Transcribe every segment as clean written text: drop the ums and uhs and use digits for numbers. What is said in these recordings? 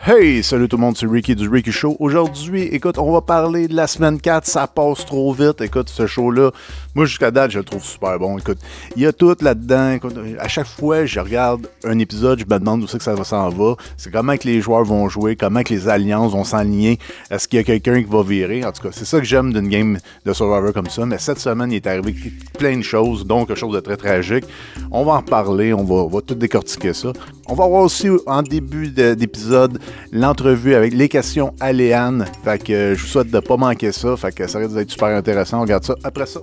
Hey, salut tout le monde, c'est Ricky du Ricky Show. Aujourd'hui, écoute, on va parler de la semaine 4, ça passe trop vite. Écoute, ce show-là, moi jusqu'à date, je le trouve super bon. Écoute, il y a tout là-dedans. Écoute, à chaque fois, je regarde un épisode, je me demande où c'est que ça s'en va. C'est comment que les joueurs vont jouer, comment que les alliances vont s'aligner. Est-ce qu'il y a quelqu'un qui va virer? En tout cas, c'est ça que j'aime d'une game de Survivor comme ça. Mais cette semaine, il est arrivé plein de choses, donc quelque chose de très tragique. On va en reparler, on va tout décortiquer ça. On va voir aussi en début d'épisode l'entrevue avec les questions à Léane. Fait que je vous souhaite de pas manquer ça. Fait que ça risque d'être super intéressant. On regarde ça après ça.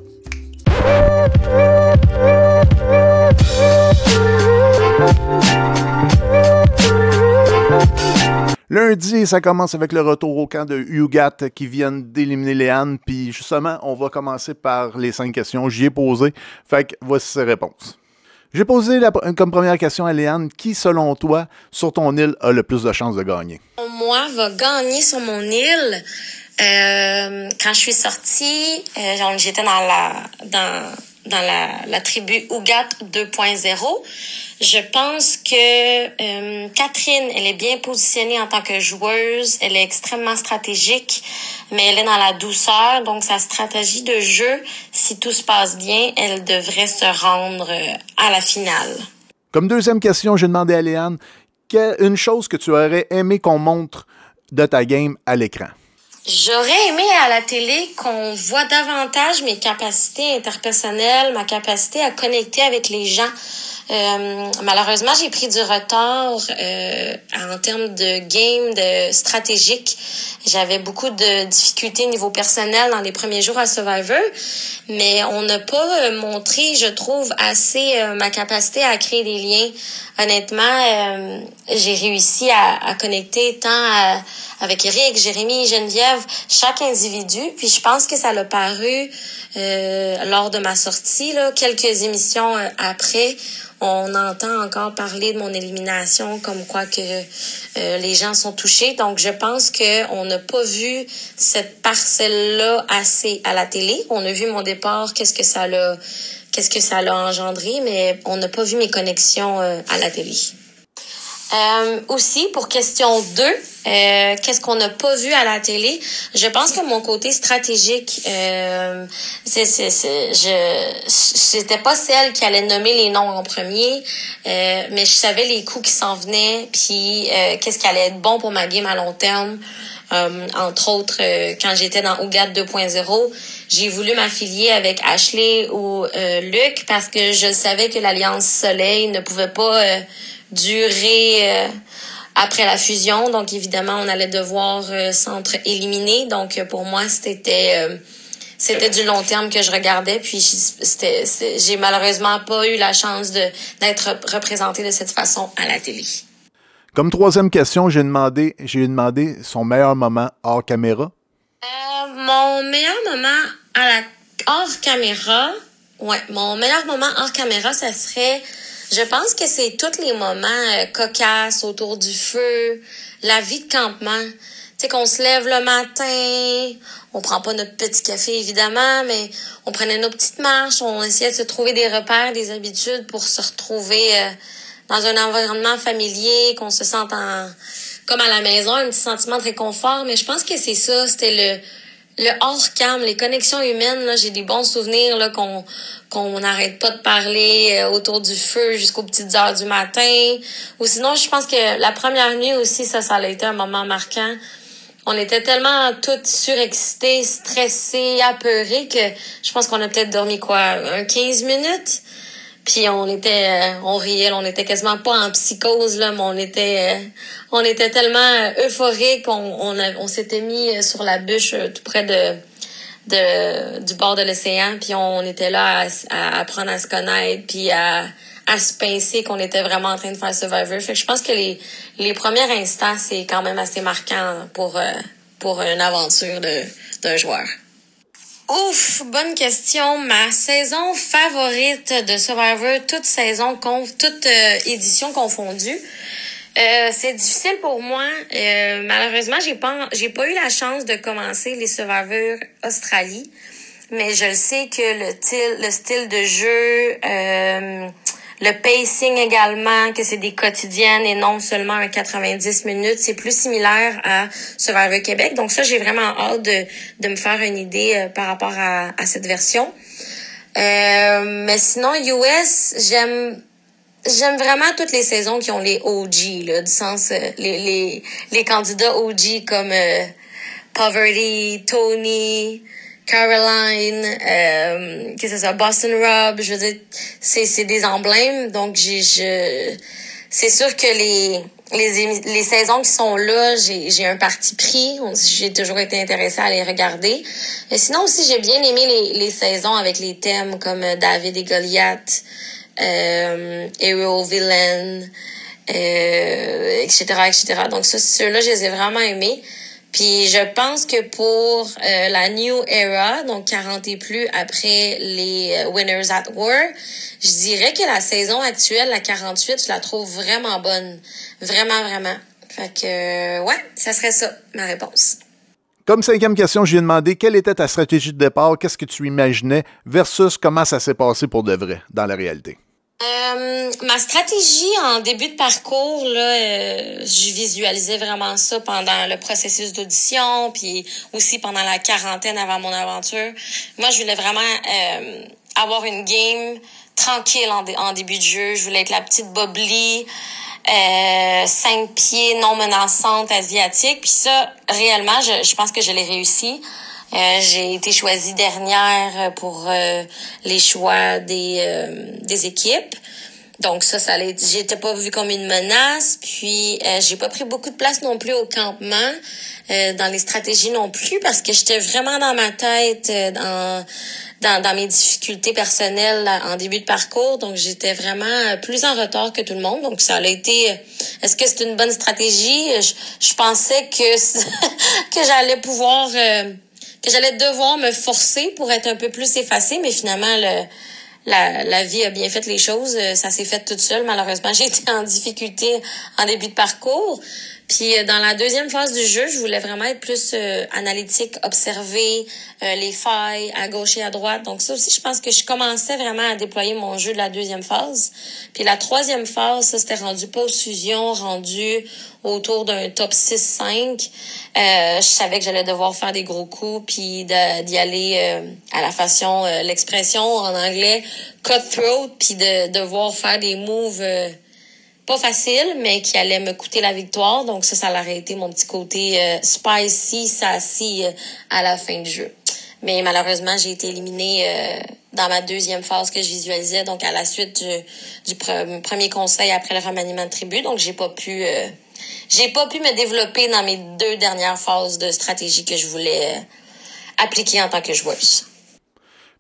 Lundi, ça commence avec le retour au camp de Hugat qui viennent d'éliminer Léane. Puis justement, on va commencer par les 5 questions. J'y ai posé. Fait que voici ses réponses. J'ai posé comme première question à Léane, qui, selon toi, sur ton île, a le plus de chances de gagner? Moi, va gagner sur mon île. Quand je suis sortie, j'étais dans la tribu Ougat 2.0. Je pense que Catherine, elle est bien positionnée en tant que joueuse. Elle est extrêmement stratégique, mais elle est dans la douceur. Donc, sa stratégie de jeu, si tout se passe bien, elle devrait se rendre à la finale. Comme deuxième question, j'ai demandé à Léane, une chose que tu aurais aimé qu'on montre de ta game à l'écran? J'aurais aimé à la télé qu'on voit davantage mes capacités interpersonnelles, ma capacité à connecter avec les gens. Malheureusement, j'ai pris du retard en termes de game, de stratégique. J'avais beaucoup de difficultés niveau personnel dans les premiers jours à Survivor, mais on n'a pas montré, je trouve, assez ma capacité à créer des liens. Honnêtement, j'ai réussi à connecter tant avec Eric, Jérémy, Geneviève, chaque individu. Puis je pense que ça l'a paru lors de ma sortie, là, quelques émissions après. On entend encore parler de mon élimination, comme quoi que les gens sont touchés. Donc, je pense qu'on n'a pas vu cette parcelle-là assez à la télé. On a vu mon départ, qu'est-ce que ça l'a engendré, mais on n'a pas vu mes connexions à la télé. Aussi, pour question 2, qu'est-ce qu'on n'a pas vu à la télé? Je pense que mon côté stratégique, j'étais pas celle qui allait nommer les noms en premier, mais je savais les coups qui s'en venaient, puis qu'est-ce qui allait être bon pour ma game à long terme. Entre autres, quand j'étais dans Ougat 2.0, j'ai voulu m'affilier avec Ashley ou Luc parce que je savais que l'Alliance Soleil ne pouvait pas durer après la fusion. Donc, évidemment, on allait devoir s'entre-éliminer. Donc, pour moi, c'était du long terme que je regardais. Puis, j'ai malheureusement pas eu la chance d'être représentée de cette façon à la télé. Comme troisième question, j'ai demandé son meilleur moment hors caméra. Mon meilleur moment hors caméra, mon meilleur moment hors caméra, ça serait, je pense que c'est tous les moments cocasses autour du feu, la vie de campement. Tu sais, qu'on se lève le matin, on prend pas notre petit café évidemment, mais on prenait nos petites marches, on essayait de se trouver des repères, des habitudes pour se retrouver dans un environnement familier, qu'on se sente comme à la maison, un petit sentiment de réconfort. Mais je pense que c'est ça, c'était le hors-cam, les connexions humaines. Là, j'ai des bons souvenirs là qu'on n'arrête pas de parler autour du feu jusqu'aux petites heures du matin. Ou sinon, je pense que la première nuit aussi, ça a été un moment marquant. On était tellement toutes surexcitées, stressées, apeurées que je pense qu'on a peut-être dormi 15 minutes. Puis on riait, on était quasiment pas en psychose là, mais on était tellement euphoriques, on s'était mis sur la bûche tout près du bord de l'océan, puis on était là à apprendre à se connaître, puis à se pincer, qu'on était vraiment en train de faire Survivor. Fait que je pense que les premiers instants, c'est quand même assez marquant pour une aventure d'un joueur. Ouf, bonne question. Ma saison favorite de Survivor, toute édition confondue. C'est difficile pour moi. Malheureusement, j'ai pas eu la chance de commencer les Survivor Australie, mais je le sais que le style de jeu, Le pacing également, que c'est des quotidiennes et non seulement un 90 minutes. C'est plus similaire à Survivor Québec. Donc ça, j'ai vraiment hâte de me faire une idée par rapport à cette version. Mais sinon, US, j'aime vraiment toutes les saisons qui ont les OG, là, du sens, les candidats OG comme Poverty, Tony, Caroline, qu'est-ce que c'est ça, Boston Rob, je veux dire, c'est des emblèmes, donc c'est sûr que les saisons qui sont là, j'ai un parti pris, j'ai toujours été intéressée à les regarder. Et sinon aussi, j'ai bien aimé les saisons avec les thèmes comme David et Goliath, Hero Villain, etc., etc. Donc ça, ceux-là, je les ai vraiment aimés. Puis je pense que pour la New Era, donc 40 et plus après les Winners at War, je dirais que la saison actuelle, la 48, je la trouve vraiment bonne. Vraiment, vraiment. Fait que, ouais, ça serait ça, ma réponse. Comme 5e question, je lui ai demandé quelle était ta stratégie de départ, qu'est-ce que tu imaginais, versus comment ça s'est passé pour de vrai, dans la réalité. Ma stratégie en début de parcours, là, je visualisais vraiment ça pendant le processus d'audition, puis aussi pendant la quarantaine avant mon aventure. Moi, je voulais vraiment avoir une game tranquille en début de jeu. Je voulais être la petite Bobli, 5 pieds, non menaçante, asiatique. Puis ça, réellement, je pense que je l'ai réussi. J'ai été choisie dernière pour les choix des équipes. Donc ça j'étais pas vue comme une menace. Puis j'ai pas pris beaucoup de place non plus au campement, dans les stratégies non plus, parce que j'étais vraiment dans ma tête, dans mes difficultés personnelles en début de parcours. Donc j'étais vraiment plus en retard que tout le monde. Donc ça a été. Est-ce que c'est une bonne stratégie? Je pensais que que j'allais pouvoir. Que j'allais devoir me forcer pour être un peu plus effacée, mais finalement, la vie a bien fait les choses. Ça s'est fait toute seule. Malheureusement, j'ai été en difficulté en début de parcours. Puis dans la deuxième phase du jeu, je voulais vraiment être plus analytique, observer les failles à gauche et à droite. Donc ça aussi, je pense que je commençais vraiment à déployer mon jeu de la deuxième phase. Puis la troisième phase, ça c'était rendu post-fusion, rendu autour d'un top 6-5. Je savais que j'allais devoir faire des gros coups, puis d'y aller à la façon, l'expression en anglais, cutthroat, puis de devoir faire des moves pas facile, mais qui allait me coûter la victoire. Donc ça aurait été mon petit côté spicy, sassy à la fin du jeu. Mais malheureusement, j'ai été éliminée dans ma deuxième phase que je visualisais, donc à la suite du premier conseil après le remaniement de tribu. Donc j'ai pas pu me développer dans mes 2 dernières phases de stratégie que je voulais appliquer en tant que joueuse.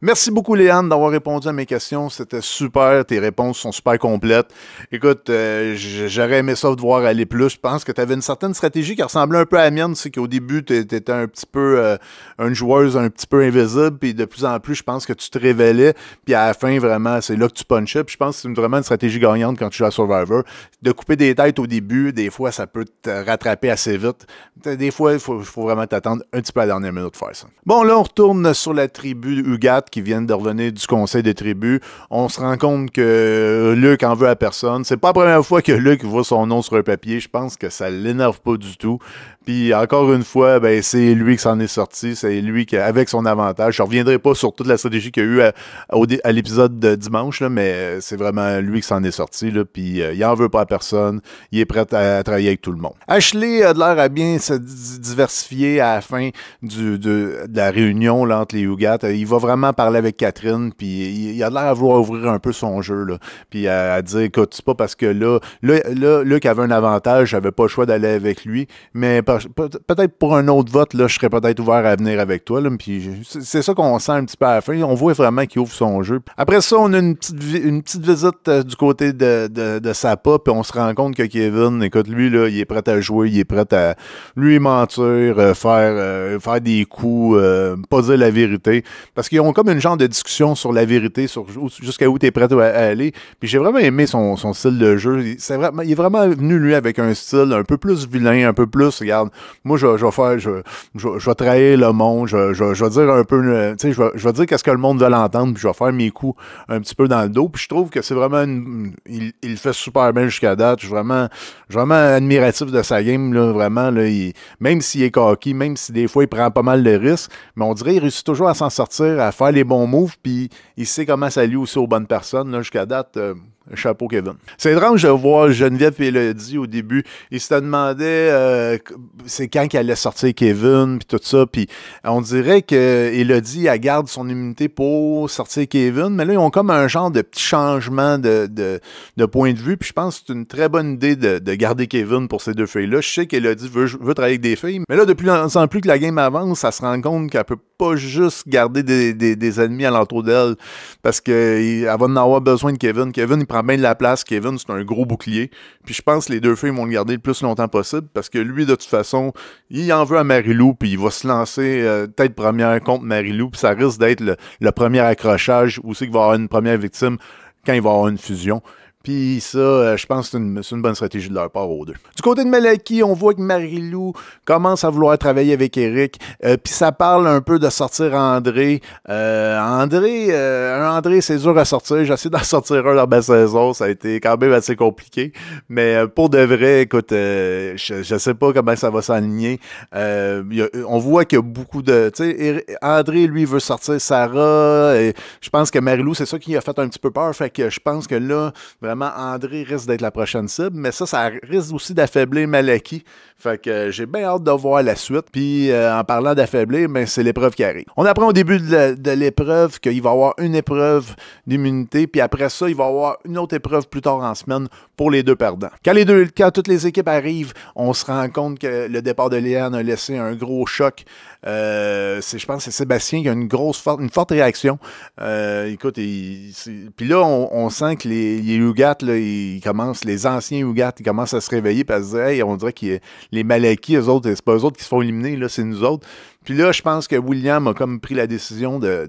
Merci beaucoup, Léane, d'avoir répondu à mes questions. C'était super. Tes réponses sont super complètes. Écoute, j'aurais aimé ça de voir aller plus. Je pense que tu avais une certaine stratégie qui ressemblait un peu à la mienne. C'est qu'au début, tu étais un petit peu une joueuse un petit peu invisible. Puis de plus en plus, je pense que tu te révélais. Puis à la fin, vraiment, c'est là que tu punchais. Puis je pense que c'est vraiment une stratégie gagnante quand tu joues à Survivor. De couper des têtes au début, des fois, ça peut te rattraper assez vite. Des fois, il faut vraiment t'attendre un petit peu à la dernière minute pour faire ça. Bon, là, on retourne sur la tribu Ugat qui viennent de revenir du conseil des tribus. On se rend compte que Luc en veut à personne. C'est pas la première fois que Luc voit son nom sur un papier. Je pense que ça l'énerve pas du tout. Puis encore une fois, ben c'est lui qui s'en est sorti. C'est lui qui, avec son avantage. Je reviendrai pas sur toute la stratégie qu'il y a eu à l'épisode de dimanche, là, mais c'est vraiment lui qui s'en est sorti. Là, puis il en veut pas à personne. Il est prêt à travailler avec tout le monde. Ashley a de l'air à bien se diversifier à la fin de la réunion là, entre les Hugat. Il va vraiment parler avec Catherine, puis il a de l'air à vouloir ouvrir un peu son jeu. Là, puis à dire, écoute, c'est pas parce que là, Luc avait un avantage, j'avais pas le choix d'aller avec lui, mais peut-être pour un autre vote, là, je serais peut-être ouvert à venir avec toi. Là, puis c'est ça qu'on sent un petit peu à la fin. On voit vraiment qu'il ouvre son jeu. Après ça, on a une petite visite du côté de Sapa, puis on se rend compte que Kevin, écoute, lui, là, il est prêt à jouer, il est prêt à lui mentir, faire des coups, pas dire la vérité. Parce qu'ils ont comme comme une genre de discussion sur la vérité, sur jusqu'à où tu es prêt à aller. Puis j'ai vraiment aimé son style de jeu. Il est vraiment venu, lui, avec un style un peu plus vilain, un peu plus, regarde, moi, je vais trahir le monde, je vais dire un peu, tu sais, je vais dire qu'est-ce que le monde veut l'entendre, puis je vais faire mes coups un petit peu dans le dos. Puis je trouve que c'est vraiment, il le fait super bien jusqu'à date. Je suis vraiment admiratif de sa game, là, vraiment, là, même s'il est cocky, même si des fois il prend pas mal de risques, mais on dirait qu'il réussit toujours à s'en sortir, à faire les bons moves, puis il sait comment ça lui aussi aux bonnes personnes, là, jusqu'à date. Chapeau, Kevin. C'est étrange de voir Geneviève et Elodie au début. Ils se demandaient c'est quand qu'elle allait sortir Kevin, puis tout ça. Puis on dirait que Elodie, elle garde son immunité pour sortir Kevin. Mais là, ils ont comme un genre de petit changement de point de vue. Puis je pense que c'est une très bonne idée de garder Kevin pour ces deux filles-là. Je sais qu'Elodie veut travailler avec des filles. Mais là, de plus en plus que la game avance, ça se rend compte qu'elle peut pas juste garder des ennemis alentour d'elle. Parce qu'elle va en avoir besoin de Kevin. Kevin, il prend bien de la place. Kevin, c'est un gros bouclier. Puis je pense que les deux filles vont le garder le plus longtemps possible parce que lui, de toute façon, il en veut à Marie-Lou puis il va se lancer tête première contre Marie-Lou puis ça risque d'être le premier accrochage où c'est qu'il va y avoir une première victime quand il va y avoir une fusion. Puis ça, je pense que c'est une bonne stratégie de leur part aux deux. Du côté de Malaki, on voit que Marie-Lou commence à vouloir travailler avec Eric. Puis ça parle un peu de sortir André. André, c'est dur à sortir. J'essaie d'en sortir un dans ma saison. Ça a été quand même assez compliqué. Mais pour de vrai, écoute, je sais pas comment ça va s'aligner. On voit qu'il y a beaucoup de... Tu sais, André, lui, veut sortir Sarah. Et je pense que Marie-Lou, c'est ça qui a fait un petit peu peur. Fait que je pense que là... Vraiment, André risque d'être la prochaine cible, mais ça risque aussi d'affaiblir Malaki. Fait que j'ai bien hâte de voir la suite. Puis en parlant d'affaiblir, ben, c'est l'épreuve qui arrive. On apprend au début de l'épreuve qu'il va y avoir une épreuve d'immunité, puis après ça, il va y avoir une autre épreuve plus tard en semaine pour les deux perdants. Quand toutes les équipes arrivent, on se rend compte que le départ de Léane a laissé un gros choc. Je pense que c'est Sébastien qui a une forte réaction. Écoute, puis là, on sent que les Hugat, là, les anciens Hugat, ils commencent à se réveiller et à se dire, hey, on dirait que les Malaki, eux autres, c'est pas eux autres qui se font éliminer, là, c'est nous autres. Puis là, je pense que William a comme pris la décision de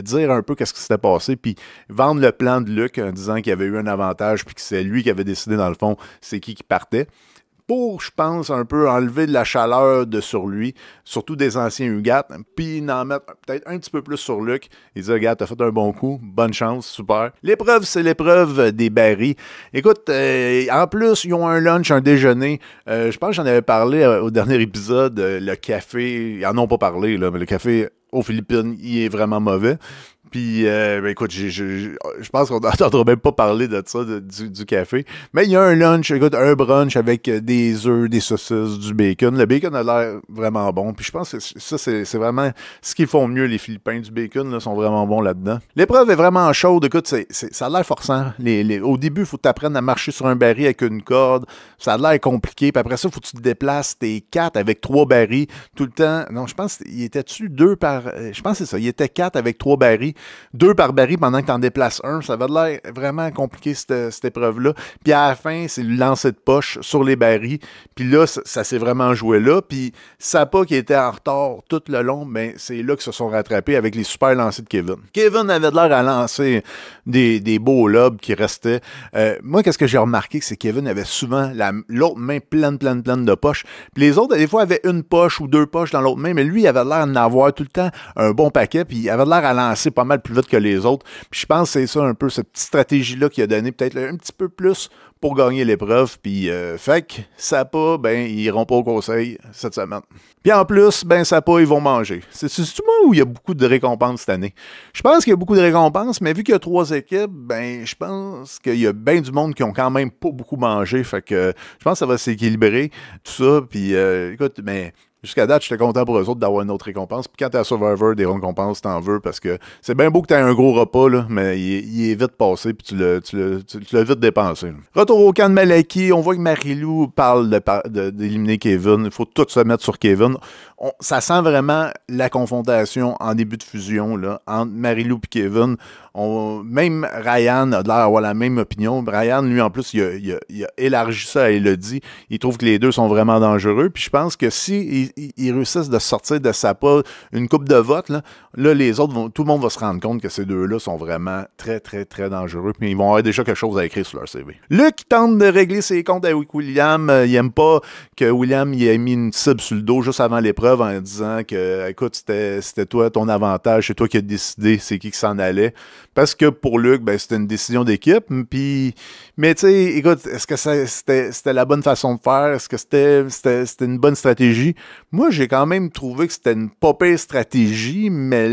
dire un peu qu'est-ce qui s'était passé, puis vendre le plan de Luc en disant qu'il y avait eu un avantage, puis que c'est lui qui avait décidé, dans le fond, c'est qui partait. Pour, je pense, un peu enlever de la chaleur sur lui, surtout des anciens Hugat, puis en mettre peut-être un petit peu plus sur Luc. Il dit, regarde, t'as fait un bon coup, bonne chance, super. L'épreuve, c'est l'épreuve des barils. Écoute, en plus, ils ont un lunch, un déjeuner. Je pense que j'en avais parlé au dernier épisode, le café, ils en ont pas parlé, là, mais le café aux Philippines, il est vraiment mauvais. Puis, écoute, je pense qu'on n'entendra même pas parler de ça, du café. Mais il y a un lunch, écoute, un brunch avec des œufs, des saucisses, du bacon. Le bacon a l'air vraiment bon. Puis je pense que ça, c'est vraiment ce qu'ils font mieux, les Philippins. Du bacon, là, sont vraiment bons là-dedans. L'épreuve est vraiment chaude. Écoute, ça a l'air forçant. Au début, il faut que tu apprennes à marcher sur un baril avec une corde. Ça a l'air compliqué. Puis après ça, il faut que tu te déplaces. T'es 4 avec 3 barils tout le temps. Non, je pense qu'il était-tu 2 par... Je pense que c'est ça. Il était 4 avec 3 barils. 2 par baril pendant que tu en déplaces un. Ça va l'air vraiment compliqué, cette épreuve-là. Puis à la fin, c'est le lancer de poche sur les barils. Puis là, ça s'est vraiment joué là. Puis Sapa, qui était en retard tout le long, ben, c'est là qu'ils se sont rattrapés avec les super lancers de Kevin. Kevin avait l'air à lancer des beaux lobes qui restaient. Moi, qu'est-ce que j'ai remarqué, c'est que Kevin avait souvent l'autre main pleine de poches. Puis les autres, des fois, avaient une poche ou 2 poches dans l'autre main, mais lui, il avait l'air d'en avoir tout le temps un bon paquet. Puis il avait l'air à lancer pas mal plus vite que les autres. Puis je pense que c'est ça un peu, cette petite stratégie-là qui a donné peut-être un petit peu plus pour gagner l'épreuve. Puis fait que Sapa, ben, ils iront pas au conseil cette semaine. Puis en plus, ben, Sapa, ils vont manger. C'est moi où il y a beaucoup de récompenses cette année. Je pense qu'il y a beaucoup de récompenses, mais vu qu'il y a 3 équipes, ben, je pense qu'il y a bien du monde qui ont quand même pas beaucoup mangé. Fait que je pense que ça va s'équilibrer, tout ça. Puis écoute, mais... Jusqu'à date, j'étais content pour eux autres d'avoir une autre récompense. Puis quand t'es à Survivor, des récompenses, t'en veux parce que c'est bien beau que t'aies un gros repas, là, mais il est vite passé puis tu l'as vite dépensé. Là. Retour au camp de Malaki, on voit que Marie-Lou parle d'éliminer Kevin. Il faut tout se mettre sur Kevin. Ça sent vraiment la confrontation en début de fusion là, entre Marie-Lou et Kevin. Même Ryan a l'air d'avoir la même opinion. Ryan, lui, en plus, il a élargi ça, il l'a dit. Il trouve que les deux sont vraiment dangereux. Puis je pense que si ils réussissent de sortir de sa pas une coupe de vote, là les autres, tout le monde va se rendre compte que ces deux-là sont vraiment très, très, très dangereux. Puis ils vont avoir déjà quelque chose à écrire sur leur CV. Luke tente de régler ses comptes avec William. Il aime pas que William il ait mis une cible sur le dos juste avant l'épreuve en disant que, écoute, c'était toi, ton avantage, c'est toi qui as décidé c'est qui s'en allait. Parce que pour Luke, ben, c'était une décision d'équipe. Puis, mais tu sais, écoute, est-ce que c'était la bonne façon de faire? Est-ce que c'était une bonne stratégie? Moi, j'ai quand même trouvé que c'était une pas pire stratégie, mais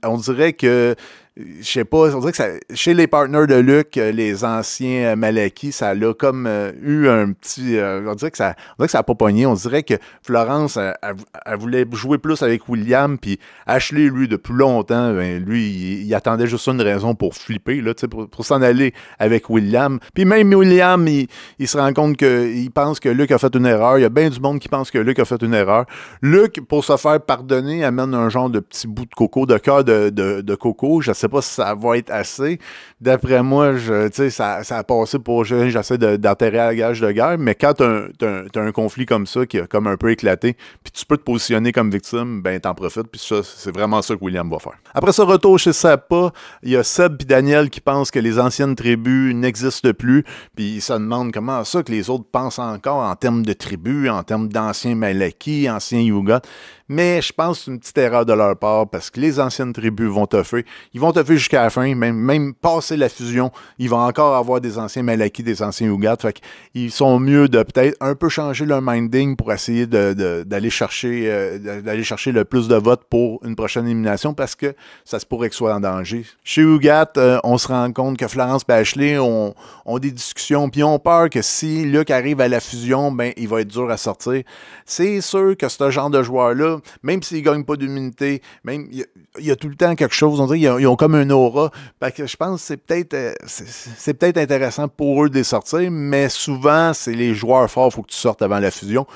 on dirait que je sais pas, on dirait que chez les partners de Luke, les anciens Malaki, ça l'a comme eu un petit... on dirait que ça a pas pogné. On dirait que Florence, elle voulait jouer plus avec William, puis Ashley, lui, depuis longtemps, ben, lui, il attendait juste une raison pour flipper, là, pour s'en aller avec William. Puis même William, il se rend compte qu'il pense que Luke a fait une erreur. Il y a bien du monde qui pense que Luke a fait une erreur. Luke, pour se faire pardonner, amène un genre de petit bout de coco, de cœur de coco. Je sais pas si ça va être assez. D'après moi, ça a passé pour j'essaie d'enterrer à la gage de guerre, mais quand t'as un conflit comme ça qui a comme un peu éclaté, puis tu peux te positionner comme victime, ben t'en profites, puis ça, c'est vraiment ça que William va faire. Après ce retour chez Sapa, il y a Seb et Daniel qui pensent que les anciennes tribus n'existent plus, puis ils se demandent comment ça que les autres pensent encore en termes de tribus, en termes d'anciens Malaki, anciens Yugoth. Mais je pense que c'est une petite erreur de leur part parce que les anciennes tribus vont toffer. Ils vont toffer jusqu'à la fin, même passer la fusion. Ils vont encore avoir des anciens Malaki, des anciens Yugoth. Fait qu'ils sont mieux de peut-être un peu changer leur minding pour essayer d'aller chercher le plus de votes pour une prochaine élimination parce que ça se pourrait que ce soit en danger. Chez Yugoth, on se rend compte que Florence et Ashley ont des discussions puis ont peur que si Luke arrive à la fusion, ben il va être dur à sortir. C'est sûr que ce genre de joueur-là, même s'ils ne gagnent pas d'immunité, même il y a tout le temps quelque chose, on dirait qu'ils ont comme un aura. Fait que je pense que c'est peut-être intéressant pour eux de les sortir, mais souvent, c'est les joueurs forts, il faut que tu sortes avant la fusion.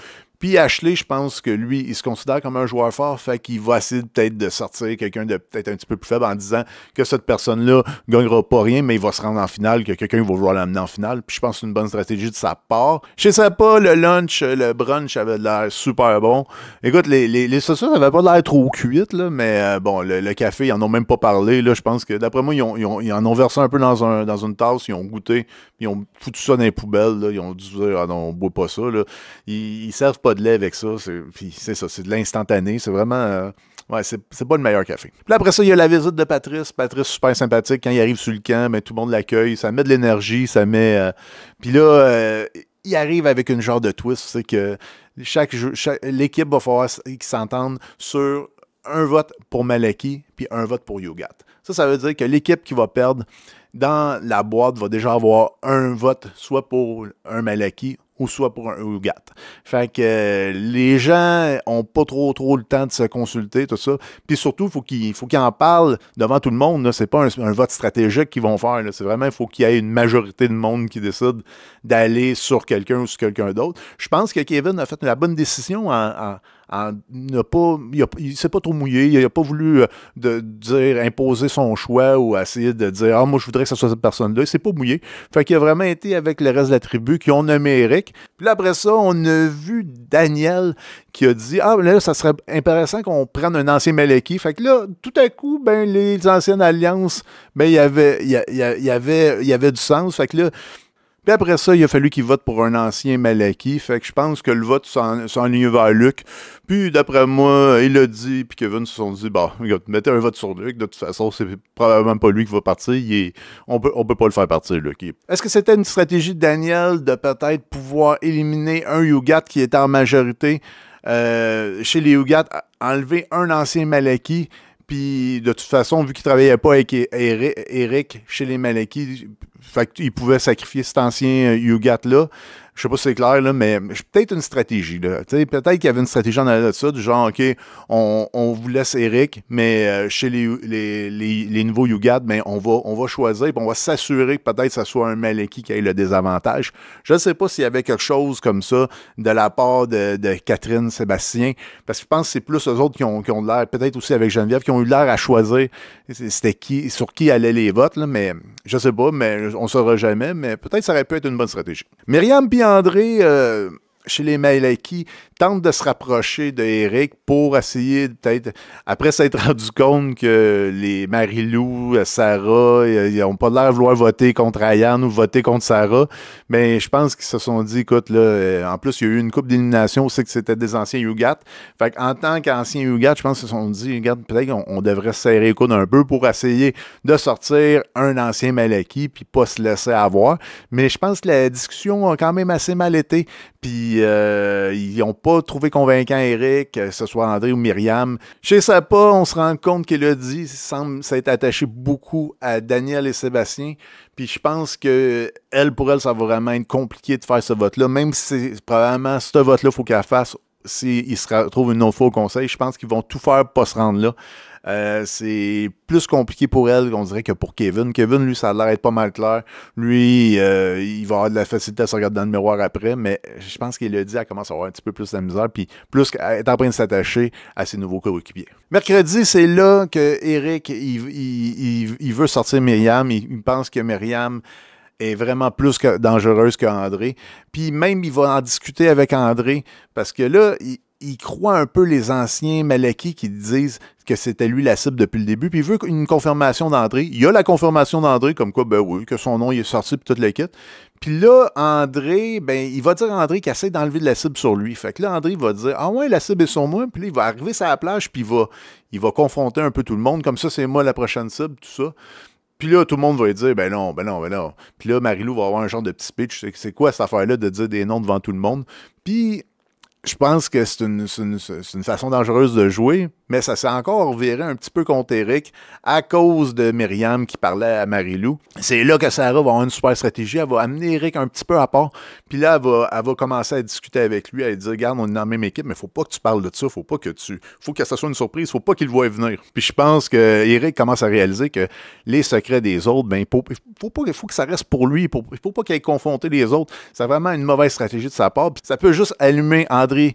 Puis Ashley, je pense que lui, il se considère comme un joueur fort, fait qu'il va essayer peut-être de sortir quelqu'un de peut-être un petit peu plus faible en disant que cette personne-là gagnera pas rien, mais il va se rendre en finale, que quelqu'un va vouloir l'amener en finale. Puis je pense que c'est une bonne stratégie de sa part. Chez Sapa, le brunch avait l'air super bon. Écoute, les saucisses n'avaient pas l'air trop cuites, là, mais bon, le café, ils en ont même pas parlé. Là, je pense que d'après moi, ils en ont versé un peu dans une tasse, ils ont goûté, puis ils ont foutu ça dans les poubelles. Là, ils ont dû dire, ah non, on boit pas ça. Là. Ils servent pas de lait avec ça, puis c'est ça, c'est de l'instantané, c'est vraiment, ouais, c'est pas le meilleur café. Puis après ça, il y a la visite de Patrice super sympathique, quand il arrive sur le camp, ben, tout le monde l'accueille, ça met de l'énergie, ça met, puis là, il arrive avec une genre de twist, c'est que l'équipe va falloir qu'ils s'entendent sur un vote pour Malaki, puis un vote pour Yugoth. Ça veut dire que l'équipe qui va perdre dans la boîte va déjà avoir un vote, soit pour un Malaki, ou soit pour un Yugoth. Fait que les gens ont pas trop le temps de se consulter, tout ça. Puis surtout, il faut qu'ils en parlent devant tout le monde. Là. C'est pas un vote stratégique qu'ils vont faire. Là. C'est vraiment, il faut qu'il y ait une majorité de monde qui décide d'aller sur quelqu'un ou sur quelqu'un d'autre. Je pense que Kevin a fait la bonne décision il s'est pas trop mouillé, il n'a pas voulu imposer son choix ou essayer de dire « Ah, moi, je voudrais que ce soit cette personne-là ». Il s'est pas mouillé. Fait qu'il a vraiment été avec le reste de la tribu qui ont nommé Eric. Puis là, après ça, on a vu Daniel qui a dit « Ah, là, ça serait intéressant qu'on prenne un ancien Malaki ». Fait que là, tout à coup, ben, les anciennes alliances, ben, il y avait du sens. Fait que là, puis après ça, il a fallu qu'il vote pour un ancien Malaki. Fait que je pense que le vote s'enligne vers Luc. Puis d'après moi, il a dit, puis Kevin se sont dit, bah, regarde, mettez un vote sur Luc. De toute façon, c'est probablement pas lui qui va partir. On peut pas le faire partir, Luc. Est-ce que c'était une stratégie de Daniel de peut-être pouvoir éliminer un Yugoth qui était en majorité chez les Yugoth, enlever un ancien Malaki? Puis, de toute façon, vu qu'il ne travaillait pas avec Eric chez les Malaki, Fait qu'il pouvait sacrifier cet ancien Ugat-là. Je sais pas si c'est clair, là, mais peut-être une stratégie. Peut-être qu'il y avait une stratégie en arrière de ça, du genre, OK, on vous laisse Eric, mais chez les nouveaux Yugat, ben, on va choisir, puis on va s'assurer que peut-être que ce soit un Maleki qui ait le désavantage. Je ne sais pas s'il y avait quelque chose comme ça de la part de Catherine, Sébastien, parce que je pense que c'est plus eux autres qui ont de l'air, peut-être aussi avec Geneviève, qui ont eu l'air à choisir sur qui allaient les votes, là, mais je sais pas, mais on ne saura jamais, mais peut-être que ça aurait pu être une bonne stratégie. Myriam puis André, chez les Maleki, tentent de se rapprocher de Eric pour essayer, peut-être, après s'être rendu compte que les Marie-Lou, Sarah, ils n'ont pas l'air de vouloir voter contre Ayane ou voter contre Sarah, mais je pense qu'ils se sont dit, écoute, là, en plus, il y a eu une couple d'élimination aussi que c'était des anciens Yugat. Fait qu'en tant qu'anciens Yugat, je pense qu'ils se sont dit, regarde, peut-être qu'on devrait se serrer les coudes un peu pour essayer de sortir un ancien Maleki puis pas se laisser avoir. Mais je pense que la discussion a quand même assez mal été. Puis ils n'ont pas trouvé convaincant Eric, que ce soit André ou Myriam. Je sais pas, on se rend compte qu'Élodie semble s'être attachée beaucoup à Daniel et Sébastien. Puis je pense que pour elle, ça va vraiment être compliqué de faire ce vote-là. Même si c'est probablement ce vote-là, il faut qu'elle fasse s'il se retrouve une autre fois au conseil. Je pense qu'ils vont tout faire pour pas se rendre là. C'est plus compliqué pour elle, on dirait, que pour Kevin. Kevin, lui, ça a l'air d'être pas mal clair. Lui, il va avoir de la facilité à se regarder dans le miroir après, mais je pense qu'il a dit, elle commence à avoir un petit peu plus de misère, puis plus qu'elle est en train de s'attacher à ses nouveaux coéquipiers. Mercredi, c'est là que Eric, il veut sortir Myriam. Il pense que Myriam est vraiment plus dangereuse qu'André. Puis même, il va en discuter avec André, parce que là, il croit un peu les anciens Maleki qui disent que c'était lui la cible depuis le début, puis il veut une confirmation d'André. Il y a la confirmation d'André, comme quoi, ben oui, que son nom il est sorti, puis toute l'équipe. Puis là, André, ben, il va dire à André qu'il essaie d'enlever de la cible sur lui. Fait que là, André va dire, ah ouais, la cible est sur moi, puis là, il va arriver sur la plage, puis il va confronter un peu tout le monde, comme ça, c'est moi la prochaine cible, tout ça. Puis là, tout le monde va lui dire, ben non. Puis là, Marie-Lou va avoir un genre de petit speech, c'est quoi cette affaire-là de dire des noms devant tout le monde? Puis je pense que c'est une façon dangereuse de jouer, mais ça s'est encore viré un petit peu contre Eric à cause de Myriam qui parlait à Marie-Lou. C'est là que Sarah va avoir une super stratégie. Elle va amener Eric un petit peu à part. Puis là, elle va commencer à discuter avec lui. Elle va dire, regarde, on est dans la même équipe, mais faut pas que tu parles de ça. Faut que ça soit une surprise. Faut pas qu'il le voie venir. Puis je pense que Eric commence à réaliser que les secrets des autres, ben, il faut que ça reste pour lui. Il faut pas qu'il ait confronté les autres. C'est vraiment une mauvaise stratégie de sa part. Puis ça peut juste allumer André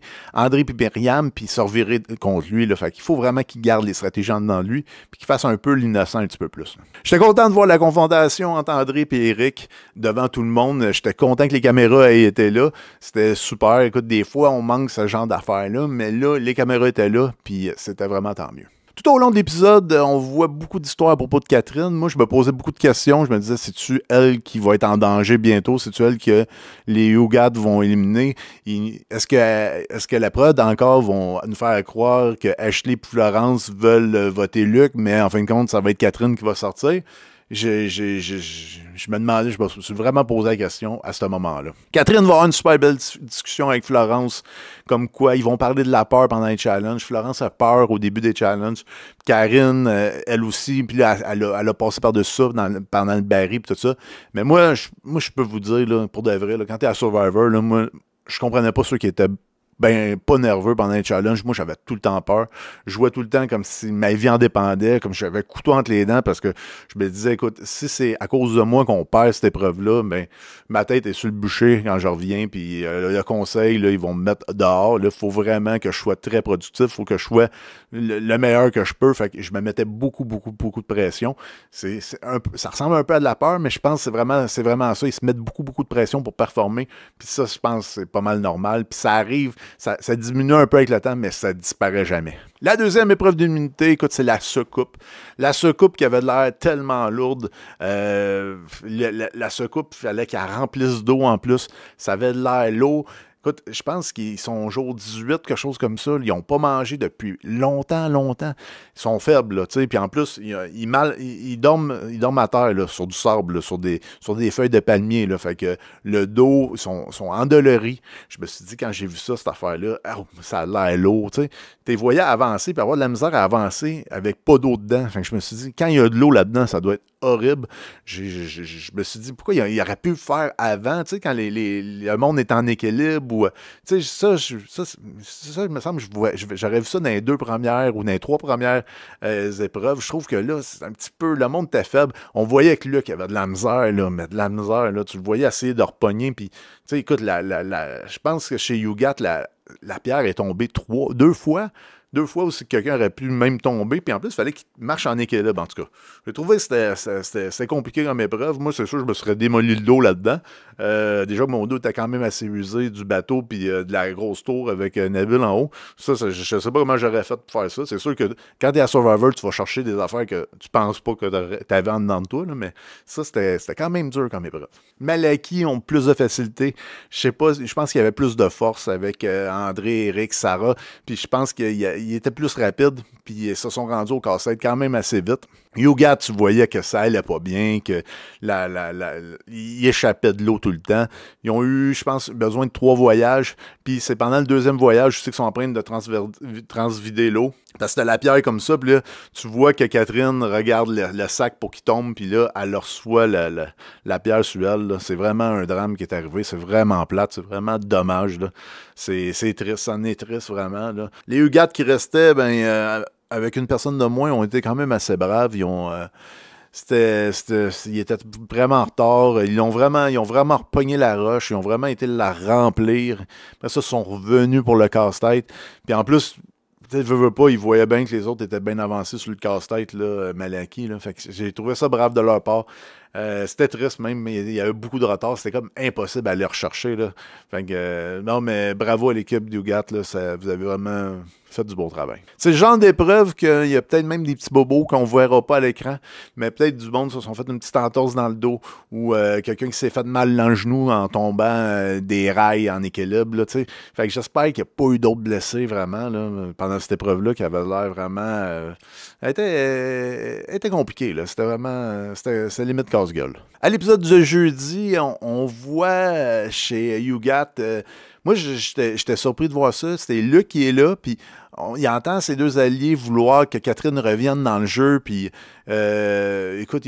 puis Myriam, puis se revirer contre lui. Là. Fait qu'il faut vraiment qu'il garde les stratégies en dedans de lui, puis qu'il fasse un peu l'innocent un petit peu plus. J'étais content de voir la confrontation entre André et Eric devant tout le monde. J'étais content que les caméras aient été là. C'était super. Écoute, des fois, on manque ce genre d'affaires-là, mais là, les caméras étaient là, puis c'était vraiment tant mieux. Tout au long de l'épisode, on voit beaucoup d'histoires à propos de Catherine. Moi, je me posais beaucoup de questions. Je me disais, c'est-tu elle qui va être en danger bientôt? C'est-tu elle que les Yugat vont éliminer? Est-ce que la preuve encore vont nous faire croire que Ashley et Florence veulent voter Luc, mais en fin de compte, ça va être Catherine qui va sortir? Je me demandais, je me suis vraiment posé la question à ce moment-là. Catherine va avoir une super belle discussion avec Florence, comme quoi ils vont parler de la peur pendant les challenges. Florence a peur au début des challenges. Karine, elle aussi, puis là, elle a passé par-dessus ça pendant le baril et tout ça. Mais moi, je peux vous dire, là, pour de vrai, là, quand t'es à Survivor, là, moi, je comprenais pas ceux qui étaient pas nerveux pendant les challenges. Moi, j'avais tout le temps peur. Je jouais tout le temps comme si ma vie en dépendait, comme si j'avais le couteau entre les dents, parce que je me disais, écoute, si c'est à cause de moi qu'on perd cette épreuve-là, ben, ma tête est sur le bûcher quand je reviens, puis le conseil, là, ils vont me mettre dehors. Là, il faut vraiment que je sois très productif, il faut que je sois le meilleur que je peux. Fait que je me mettais beaucoup de pression. Ça ressemble un peu à de la peur, mais je pense que c'est vraiment ça. Ils se mettent beaucoup de pression pour performer. Puis ça, je pense que c'est pas mal normal. Puis ça arrive, ça diminue un peu avec le temps, mais ça disparaît jamais. La deuxième épreuve d'immunité, écoute, c'est la secoupe. La secoupe qui avait l'air tellement lourde. La secoupe, il fallait qu'elle remplisse d'eau en plus. Ça avait l'air lourd. Écoute, je pense qu'ils sont jour 18, quelque chose comme ça. Ils n'ont pas mangé depuis longtemps, longtemps. Ils sont faibles, là, tu sais. Puis en plus, ils dorment à terre, là, sur du sable, là, sur des feuilles de palmier, là. Fait que le dos, ils sont endoloris. Je me suis dit, quand j'ai vu ça, cette affaire-là, oh, ça a l'air lourd, tu sais. Tu les voyais avancer, puis avoir de la misère à avancer avec pas d'eau dedans. Fait que je me suis dit, quand il y a de l'eau là-dedans, ça doit être horrible. Je me suis dit, pourquoi il aurait pu le faire avant, tu sais, quand le monde est en équilibre, ou, tu sais, ça, il me semble, j'aurais vu ça dans les 2 premières ou dans les 3 premières épreuves. Je trouve que là, c'est un petit peu, le monde était faible. On voyait que Luc avait de la misère, là, mais de la misère, là, tu le voyais essayer de repogner, puis, tu sais, écoute, je pense que chez Yougat, la pierre est tombée 2 fois. 2 fois où quelqu'un aurait pu même tomber. Puis en plus, il fallait qu'il marche en équilibre, en tout cas. J'ai trouvé que c'était compliqué comme épreuve. Moi, c'est sûr, je me serais démoli le dos là-dedans. Déjà, mon dos était quand même assez usé du bateau puis de la grosse tour avec Nabil en haut. Ça, je ne sais pas comment j'aurais fait pour faire ça. C'est sûr que quand tu es à Survivor, tu vas chercher des affaires que tu penses pas que tu avais en dedans de toi. Là, mais ça, c'était quand même dur comme épreuve. Malaki ont plus de facilité. Je sais pas, je pense qu'il y avait plus de force avec André, Eric, Sarah. Puis je pense qu'il était plus rapide, puis ils se sont rendus au casse-tête quand même assez vite. Yougat, tu voyais que ça allait pas bien, que il échappait de l'eau tout le temps. Ils ont eu, je pense, besoin de 3 voyages, puis c'est pendant le 2e voyage, je sais qu'ils sont en train de transvider l'eau. Parce que t'as la pierre comme ça, puis là, tu vois que Catherine regarde le sac pour qu'il tombe, puis là, elle reçoit la pierre sur elle. Là. C'est vraiment un drame qui est arrivé. C'est vraiment plate. C'est vraiment dommage. Là. C'est triste. Ça en est triste, vraiment. Là. Les Hugat qui restaient, avec une personne de moins, ont été quand même assez braves. Ils ont... ils étaient vraiment en retard. Ils ont vraiment repogné la roche. Ils ont vraiment été la remplir. Après ça, ils sont revenus pour le casse-tête. Puis en plus... Peut-être veux pas, ils voyaient bien que les autres étaient bien avancés sur le casse-tête, là, Malaki. Là. Fait que j'ai trouvé ça brave de leur part. C'était triste même, mais il y avait beaucoup de retard. C'était comme impossible à aller rechercher. Là. Fait que, non, mais bravo à l'équipe d'Ugat. Vous avez vraiment fait du bon travail. C'est le genre d'épreuve qu'il y a peut-être même des petits bobos qu'on ne verra pas à l'écran, mais peut-être du monde se sont fait une petite entorse dans le dos ou quelqu'un qui s'est fait mal dans le genou en tombant des rails en équilibre. Là, fait que j'espère qu'il n'y a pas eu d'autres blessés vraiment là, pendant cette épreuve-là qui avait l'air vraiment... elle était compliquée. C'était vraiment... C'était limite casse-gueule. À l'épisode du jeudi, on voit chez Yougat... moi, j'étais surpris de voir ça. C'était Luc qui est là, puis il entend ses 2 alliés vouloir que Catherine revienne dans le jeu, puis écoute,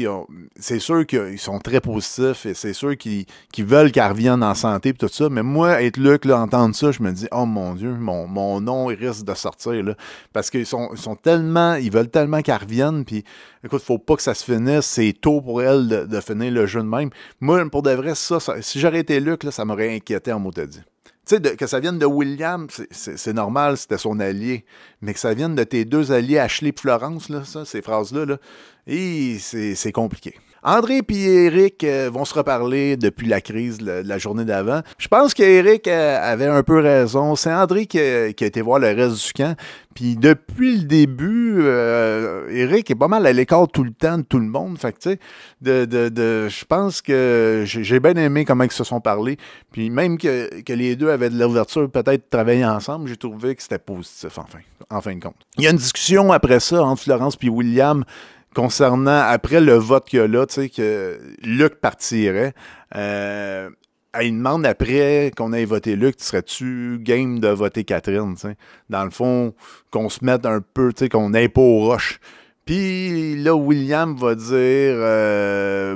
c'est sûr qu'ils sont très positifs, et c'est sûr qu'ils veulent qu'elle revienne en santé, puis tout ça, mais moi, être Luc, là, entendre ça, je me dis, oh mon Dieu, mon nom, il risque de sortir, là, parce qu'ils sont tellement, ils veulent tellement qu'elle revienne, puis écoute, faut pas que ça se finisse, c'est tôt pour elle de finir le jeu de même. Moi, pour de vrai, ça si j'aurais été Luc, là, ça m'aurait inquiété en mot de dit. Tu sais, que ça vienne de William, c'est normal, c'était son allié. Mais que ça vienne de tes 2 alliés, Ashley et Florence, là, ces phrases-là, là, et c'est compliqué. André et Eric vont se reparler depuis la crise de la journée d'avant. Je pense qu'Eric avait un peu raison. C'est André qui a été voir le reste du camp. Puis depuis le début, Eric est pas mal à l'écart tout le temps de tout le monde. Fait que tu sais, je pense que j'ai bien aimé comment ils se sont parlé. Puis même que les deux avaient de l'ouverture, peut-être de travailler ensemble, j'ai trouvé que c'était positif, en fin de compte. Il y a une discussion après ça entre Florence et William concernant, après le vote qu'il y a là, tu sais, que Luc partirait. Il demande après qu'on ait voté Luc, serais-tu game de voter Catherine, tu sais? Dans le fond, qu'on se mette un peu, tu sais, qu'on n'aille pas aux roches. Puis là, William va dire,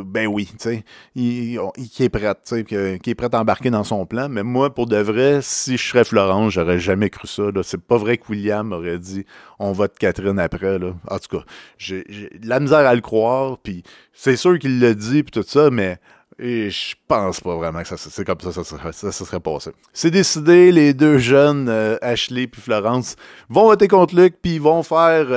ben oui, tu sais, qui est prêt, tu sais, qui est prêt à embarquer dans son plan. Mais moi, pour de vrai, si je serais Florence, j'aurais jamais cru ça. Là. C'est pas vrai que William aurait dit, on vote Catherine après. Là. En tout cas, j'ai de la misère à le croire. Puis c'est sûr qu'il l'a dit, puis tout ça, mais... Et je pense pas vraiment que c'est comme ça serait passé. C'est décidé, les 2 jeunes, Ashley puis Florence, vont voter contre Luc, puis ils vont faire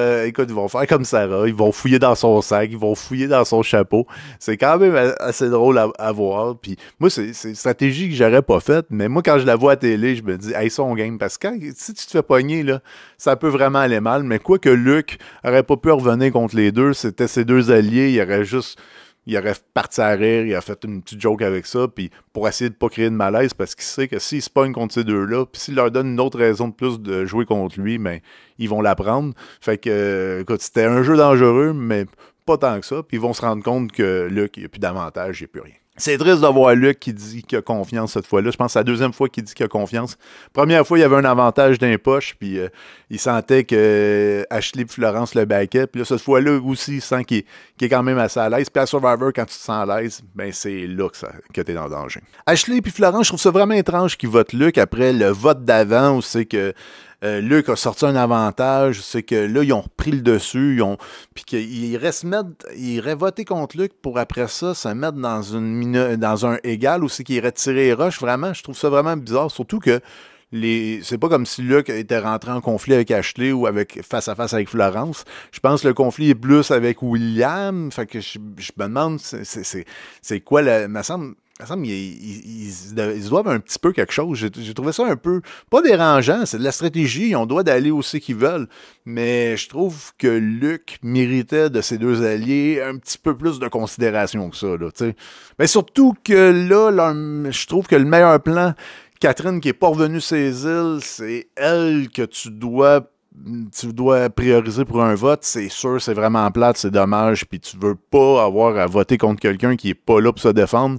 comme Sarah, ils vont fouiller dans son sac, ils vont fouiller dans son chapeau. C'est quand même assez drôle à voir. Puis moi, c'est une stratégie que j'aurais pas faite, mais moi, quand je la vois à télé, je me dis, hey, son game, parce que si tu te fais pogner, là, ça peut vraiment aller mal. Mais quoi que Luc aurait pas pu revenir contre les 2, c'était ses 2 alliés, il aurait juste... il aurait parti à rire, il a fait une petite joke avec ça, puis pour essayer de ne pas créer de malaise, parce qu'il sait que s'il se pogne contre ces deux-là, puis s'il leur donne une autre raison de plus de jouer contre lui, ben, ils vont l'apprendre. Fait que, écoute, c'était un jeu dangereux, mais pas tant que ça, puis ils vont se rendre compte que Luke, il n'y a plus d'avantage, il n'y a plus rien. C'est triste de voir Luke qui dit qu'il a confiance cette fois-là. Je pense que c'est la deuxième fois qu'il dit qu'il a confiance. Première fois, il y avait un avantage dans les poches, puis il sentait que Ashley et Florence le backaient. Puis là, cette fois-là aussi, il sent qu'il est quand même assez à l'aise. Puis à Survivor, quand tu te sens à l'aise, ben c'est là que tu es dans le danger. Ashley et Florence, je trouve ça vraiment étrange qu'ils votent Luke après le vote d'avant où c'est que Luke a sorti un avantage, c'est que là, ils ont repris le dessus, puis qu'il irait voter contre Luke pour après ça se mettre dans un égal où c'est qu'il irait tirer les roches. Vraiment, je trouve ça vraiment bizarre, surtout que c'est pas comme si Luke était rentré en conflit avec Ashley ou face à face avec Florence. Je pense que le conflit est plus avec William. Fait que je me demande c'est quoi il me semble ils doivent un petit peu quelque chose. J'ai trouvé ça un peu, pas dérangeant, c'est de la stratégie, on doit d'aller où c'est qu'ils veulent, mais je trouve que Luke méritait de ses deux alliés un petit peu plus de considération que ça, là, t'sais. Mais surtout que là, je trouve que le meilleur plan, Catherine qui n'est pas revenue ses îles, c'est elle que tu dois prioriser pour un vote. C'est sûr, c'est vraiment plate, c'est dommage, puis tu veux pas avoir à voter contre quelqu'un qui est pas là pour se défendre.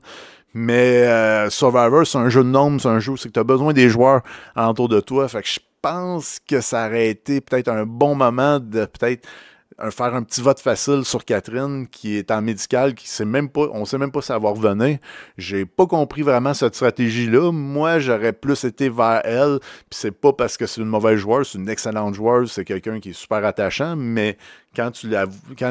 Mais Survivor, c'est un jeu de nombres, c'est un jeu où c'est que tu as besoin des joueurs autour de toi. Fait que je pense que ça aurait été peut-être un bon moment de peut-être faire un petit vote facile sur Catherine qui est en médical, on sait même pas si elle va revenir. J'ai pas compris vraiment cette stratégie-là. Moi, j'aurais plus été vers elle, puis c'est pas parce que c'est une mauvaise joueuse, c'est une excellente joueuse, c'est quelqu'un qui est super attachant, mais quand tu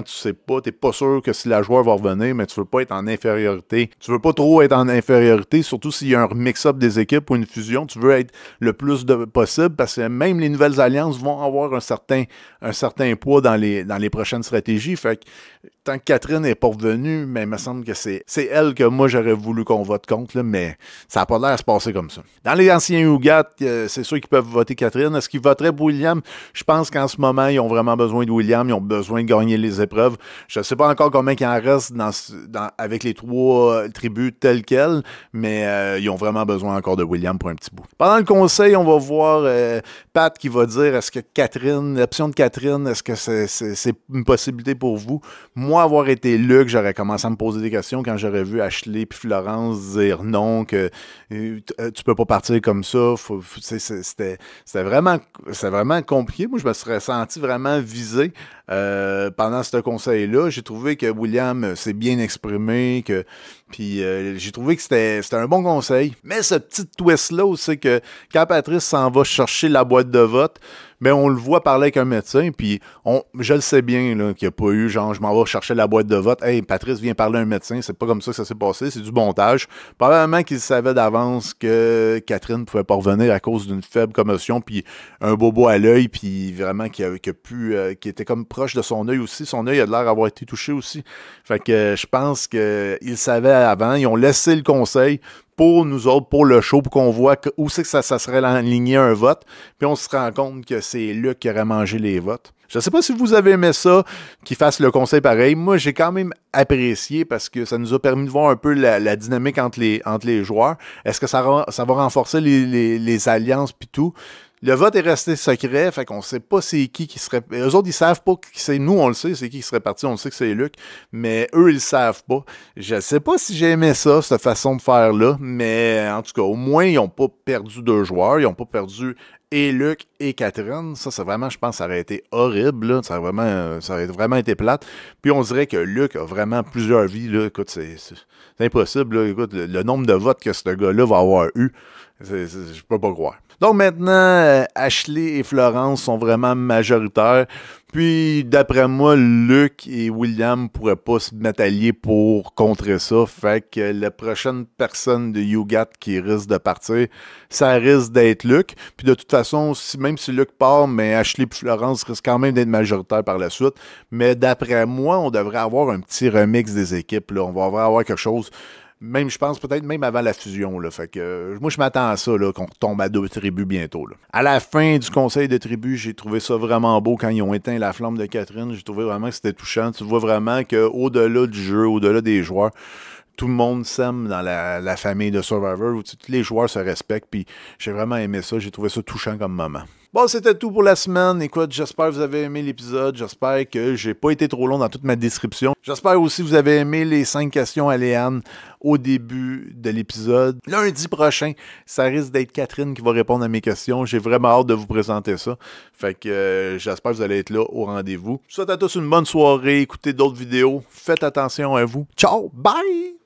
sais pas, t'es pas sûr que si la joueur va revenir, mais tu veux pas être en infériorité. Tu veux pas trop être en infériorité, surtout s'il y a un mix-up des équipes ou une fusion. Tu veux être le plus possible parce que même les nouvelles alliances vont avoir un certain poids dans les prochaines stratégies. Fait que tant que Catherine n'est pas revenue, mais il me semble que c'est elle que moi j'aurais voulu qu'on vote contre, là, mais ça n'a pas l'air à se passer comme ça. Dans les anciens Yougat, c'est sûr qu'ils peuvent voter Catherine. Est-ce qu'ils voteraient pour William? Je pense qu'en ce moment, ils ont vraiment besoin de William. Ils ont besoin de gagner les épreuves. Je ne sais pas encore combien il en reste avec les 3 tribus telles quelles, mais ils ont vraiment besoin encore de William pour un petit bout. Pendant le conseil, on va voir Pat qui va dire est-ce que l'option de Catherine, est-ce que c'est une possibilité pour vous? Moi, avoir été Luc, j'aurais commencé à me poser des questions quand j'aurais vu Ashley et Florence dire non, que tu peux pas partir comme ça. C'était vraiment compliqué. Moi, je me serais senti vraiment visé pendant ce conseil-là. J'ai trouvé que William s'est bien exprimé, puis j'ai trouvé que c'était un bon conseil. Mais ce petit twist-là, c'est que quand Patrice s'en va chercher la boîte de vote, mais on le voit parler avec un médecin, puis je le sais bien là, qu'il n'y a pas eu, genre, je m'en vais chercher la boîte de vote. Hey, Patrice vient parler à un médecin, c'est pas comme ça que ça s'est passé, c'est du montage. Probablement qu'il savait d'avance que Catherine ne pouvait pas revenir à cause d'une faible commotion, puis un bobo à l'œil, puis vraiment qui était comme proche de son œil aussi. Son œil a l'air d'avoir été touché aussi. Fait que je pense qu'il savait avant. Ils ont laissé le conseil pour nous autres, pour le show, pour qu'on voit où c'est que ça serait aligné un vote. Puis on se rend compte que c'est Luc qui aurait mangé les votes. Je ne sais pas si vous avez aimé ça, qu'il fasse le conseil pareil. Moi, j'ai quand même apprécié parce que ça nous a permis de voir un peu la dynamique entre les joueurs. Est-ce que ça va renforcer les alliances puis tout? Le vote est resté secret, fait qu'on sait pas c'est qui serait... Eux autres, ils savent pas qui c'est. Nous, on le sait, c'est qui serait parti, on le sait que c'est Luc, mais eux, ils le savent pas. Je sais pas si j'ai aimé ça, cette façon de faire-là, mais en tout cas, au moins, ils ont pas perdu 2 joueurs, ils ont pas perdu et Luc et Catherine. Ça, c'est vraiment, je pense, ça aurait été horrible, là. Ça aurait vraiment été plate. Puis on dirait que Luc a vraiment plusieurs vies, là. Écoute, c'est impossible, là. Écoute, le nombre de votes que ce gars-là va avoir eu, je peux pas croire. Donc maintenant, Ashley et Florence sont vraiment majoritaires. Puis, d'après moi, Luc et William ne pourraient pas se mettre alliés pour contrer ça. Fait que la prochaine personne de Yougat qui risque de partir, ça risque d'être Luc. Puis de toute façon, même si Luc part, mais Ashley et Florence risquent quand même d'être majoritaires par la suite. Mais d'après moi, on devrait avoir un petit remix des équipes, là. On va avoir quelque chose. Même, je pense, peut-être même avant la fusion. Là. Fait que moi, je m'attends à ça, là, qu'on retombe à 2 tribus bientôt. Là. À la fin du conseil de tribu, j'ai trouvé ça vraiment beau quand ils ont éteint la flamme de Catherine. J'ai trouvé vraiment que c'était touchant. Tu vois vraiment qu'au-delà du jeu, au-delà des joueurs, tout le monde s'aime dans la famille de Survivor, où tous les joueurs se respectent, puis j'ai vraiment aimé ça, j'ai trouvé ça touchant comme moment. Bon, c'était tout pour la semaine. Écoute, j'espère que vous avez aimé l'épisode, j'espère que j'ai pas été trop long dans toute ma description. J'espère aussi que vous avez aimé les 5 questions à Léane au début de l'épisode. Lundi prochain, ça risque d'être Catherine qui va répondre à mes questions. J'ai vraiment hâte de vous présenter ça. Fait que j'espère que vous allez être là au rendez-vous. Je vous souhaite à tous une bonne soirée, écoutez d'autres vidéos, faites attention à vous. Ciao, bye!